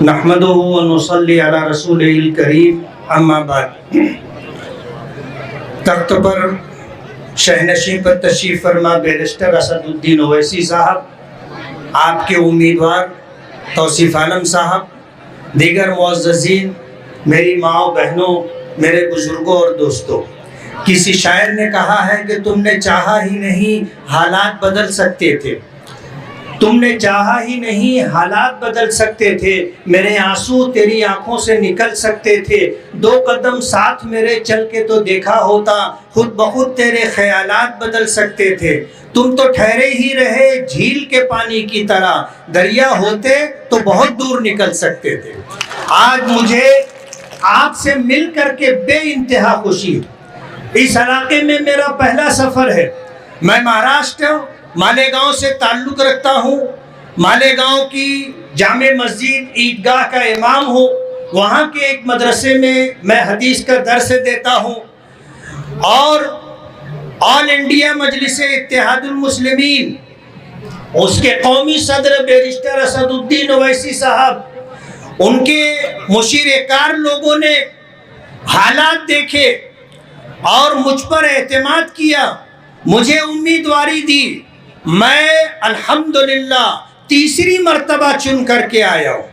نحمده ونصلي علی رسولہ الکریم اما بعد۔ تخت پر شہنشین پر تشریف فرما بیرسٹر اسد الدین اویسی صاحب، آپ کے امیدوار توصیف عالم صاحب، دیگر معززین، میری ماں و بہنوں، میرے بزرگوں اور دوستوں، کسی شاعر نے کہا ہے کہ تم نے چاہا ہی نہیں حالات بدل سکتے تھے، تم نے چاہا ہی نہیں حالات بدل سکتے تھے، میرے آنسو تیری آنکھوں سے نکل سکتے تھے، 2 قدم ساتھ میرے چل کے تو دیکھا ہوتا، خود بخود تیرے خیالات بدل سکتے تھے، تم تو ٹھہرے ہی رہے جھیل کے پانی کی طرح، دریا ہوتے تو بہت دور نکل سکتے تھے۔ آج مجھے آپ سے مل کر کے بے انتہا خوشی ہے۔ اس علاقے میں میرا پہلا سفر ہے۔ میں مہاراشٹر مالیگاؤں سے تعلق رکھتا ہوں۔ مالیگاؤں کی جامع مسجد عیدگاہ کا امام ہوں۔ وہاں کے ایک مدرسے میں حدیث کا درس دیتا ہوں، اور آل انڈیا مجلس اتحاد المسلمین، اس کے قومی صدر بیرسٹر اسد الدین اویسی صاحب، ان کے مشیر کار لوگوں نے حالات دیکھے اور مجھ پر اعتماد کیا، مجھے امیدواری دی۔ میں الحمدللہ تیسری مرتبہ چن کر کے آیا ہوں۔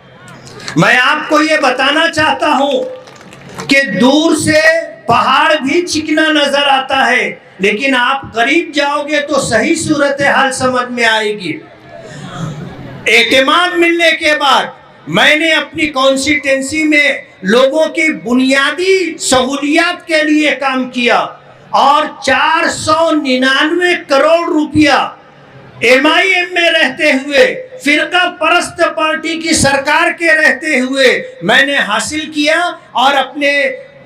میں آپ کو یہ بتانا چاہتا ہوں کہ دور سے پہاڑ بھی چکنا نظر آتا ہے، لیکن آپ قریب جاؤ گے تو صحیح صورتحال سمجھ میں آئے گی۔ اعتماد ملنے کے بعد میں نے اپنی کانسٹیٹنسی میں لوگوں کی بنیادی سہولیات کے لیے کام کیا، اور 499 کروڑ روپیہ ایم آئی ایم میں رہتے ہوئے، فرقہ پرست پارٹی کی سرکار کے رہتے ہوئے میں نے حاصل کیا، اور اپنے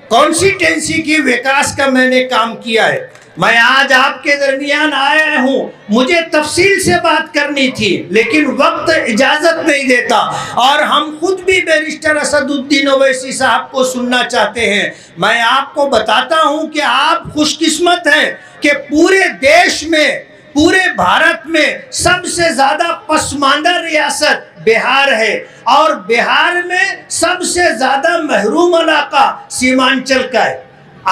کانسٹیٹنسی کی وکاس کا میں نے کام کیا ہے۔ میں آج آپ کے درمیان آیا ہوں، مجھے تفصیل سے بات کرنی تھی لیکن وقت اجازت نہیں دیتا، اور ہم خود بھی بیرسٹر اسد الدین اویسی صاحب کو سننا چاہتے ہیں۔ میں آپ کو بتاتا ہوں کہ آپ خوش قسمت ہیں کہ پورے دیش میں، پورے بھارت میں سب سے زیادہ پسماندہ ریاست بہار ہے، اور بہار میں سب سے زیادہ محروم علاقہ سیمانچل کا ہے۔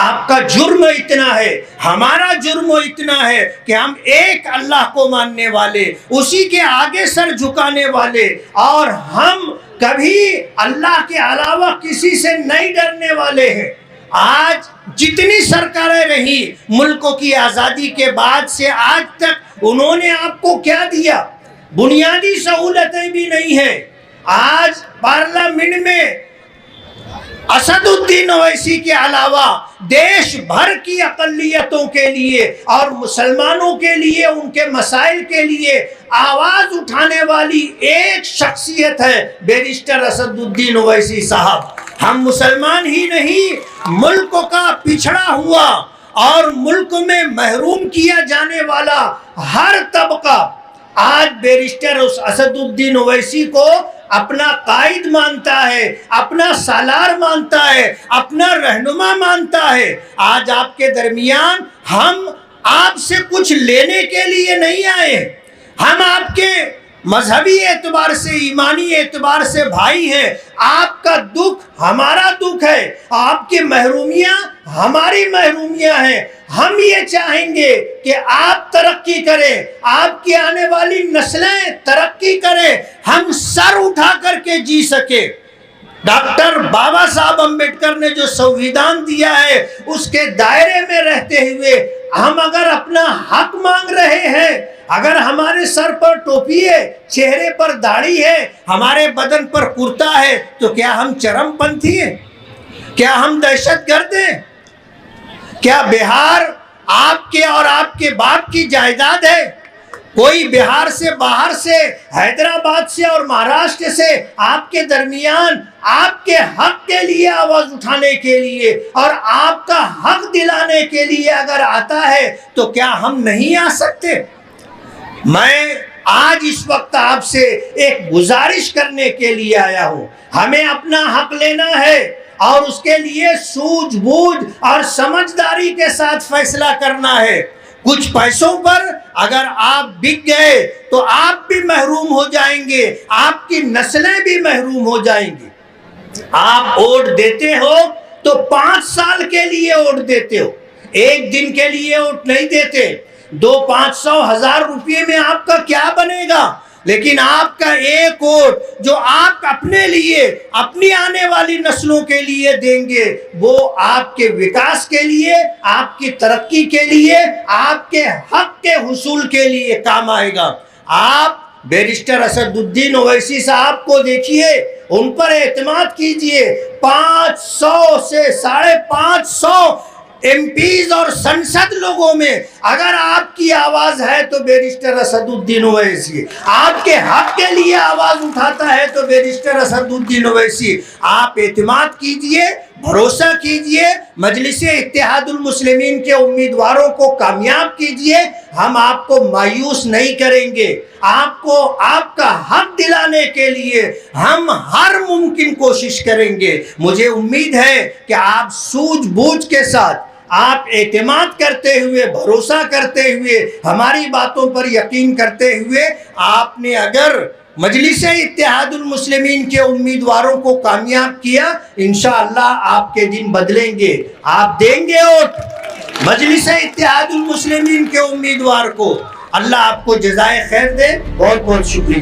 آپ کا جرم اتنا ہے، ہمارا جرم اتنا ہے کہ ہم ایک اللہ کو ماننے والے، اسی کے آگے سر جھکانے والے، اور ہم کبھی اللہ کے علاوہ کسی سے نہیں ڈرنے والے ہیں۔ آج جتنی سرکاریں رہی ملک کی آزادی کے بعد سے آج تک، انہوں نے آپ کو کیا دیا؟ بنیادی سہولتیں بھی نہیں ہیں۔ آج پارلیمنٹ میں اسد الدین اویسی کے علاوہ دیش بھر کی اقلیتوں کے لیے اور مسلمانوں کے لیے، ان کے مسائل کے لیے آواز اٹھانے والی ایک شخصیت ہے بیرسٹر اسد الدین اویسی صاحب۔ ہم مسلمان ہی نہیں، ملک کا پچھڑا ہوا اور ملک میں محروم کیا جانے والا ہر طبقہ آج بیرسٹر اسد الدین اویسی کو اپنا قائد مانتا ہے، اپنا سالار مانتا ہے، اپنا رہنما مانتا ہے۔ آج آپ کے درمیان ہم آپ سے کچھ لینے کے لیے نہیں آئے، ہم آپ کے مذہبی اعتبار سے، ایمانی اعتبار سے بھائی ہیں۔ آپ کا دکھ ہمارا دکھ ہے، آپ کی محرومیاں ہماری محرومیاں ہیں۔ ہم یہ چاہیں گے کہ آپ ترقی کریں، آپ کی آنے والی نسلیں ترقی کریں، ہم سر اٹھا کر کے جی سکے۔ ڈاکٹر بابا صاحب امبیڈکر نے جو سنویدھان دیا ہے، اس کے دائرے میں رہتے ہوئے ہم اگر اپنا حق مانگ رہے ہیں، اگر ہمارے سر پر ٹوپی ہے، چہرے پر داڑھی ہے، ہمارے بدن پر کرتا ہے، تو کیا ہم چرم پنتھی ہیں؟ کیا ہم دہشت گرد ہیں؟ کیا بہار آپ کے اور آپ کے باپ کی جائیداد ہے؟ کوئی بہار سے، باہر سے، حیدرآباد سے اور مہاراشٹر سے آپ کے درمیان آپ کے حق کے لیے آواز اٹھانے کے لیے اور آپ کا حق دلانے کے لیے اگر آتا ہے تو کیا ہم نہیں آ سکتے؟ میں آج اس وقت آپ سے ایک گزارش کرنے کے لیے آیا ہوں۔ ہمیں اپنا حق لینا ہے، اور اس کے لیے سوجھ بوجھ اور سمجھداری کے ساتھ فیصلہ کرنا ہے۔ کچھ پیسوں پر اگر آپ بک گئے تو آپ بھی محروم ہو جائیں گے، آپ کی نسلیں بھی محروم ہو جائیں گی۔ آپ ووٹ دیتے ہو تو 5 سال کے لیے ووٹ دیتے ہو، ایک دن کے لیے ووٹ نہیں دیتے۔ 200-500 1000 روپے میں آپ کا کیا بنے گا؟ لیکن آپ کا ایک ووٹ جو آپ اپنے لیے، اپنی آنے والی نسلوں کے لیے دیں گے، وہ آپ کے وکاس کے لیے، آپ کی ترقی کے لیے، آپ کے حق کے حصول کے لیے کام آئے گا۔ آپ بیرسٹر اسد الدین اویسی صاحب کو دیکھیے، ان پر اعتماد کیجئے۔ 500 سے 550 ایم پیز اور سنسد لوگوں میں اگر آپ کی آواز ہے تو بیرسٹر اسد الدین اویسی، آپ کے حق کے لیے آواز اٹھاتا ہے تو بیرسٹر اسد الدین اویسی۔ آپ اعتماد کیجئے، بھروسہ کیجئے، مجلس اتحاد المسلمین کے امیدواروں کو کامیاب کیجئے، ہم آپ کو مایوس نہیں کریں گے۔ آپ کو آپ کا حق دلانے کے لیے ہم ہر ممکن کوشش کریں گے۔ مجھے امید ہے کہ آپ سوجھ بوجھ کے ساتھ، آپ اعتماد کرتے ہوئے، بھروسہ کرتے ہوئے، ہماری باتوں پر یقین کرتے ہوئے، آپ نے اگر مجلس اتحاد المسلمین کے امیدواروں کو کامیاب کیا، انشاءاللہ آپ کے دن بدلیں گے۔ آپ دیں گے ووٹ مجلس اتحاد المسلمین کے امیدوار کو۔ اللہ آپ کو جزائے خیر دے۔ بہت بہت شکریہ۔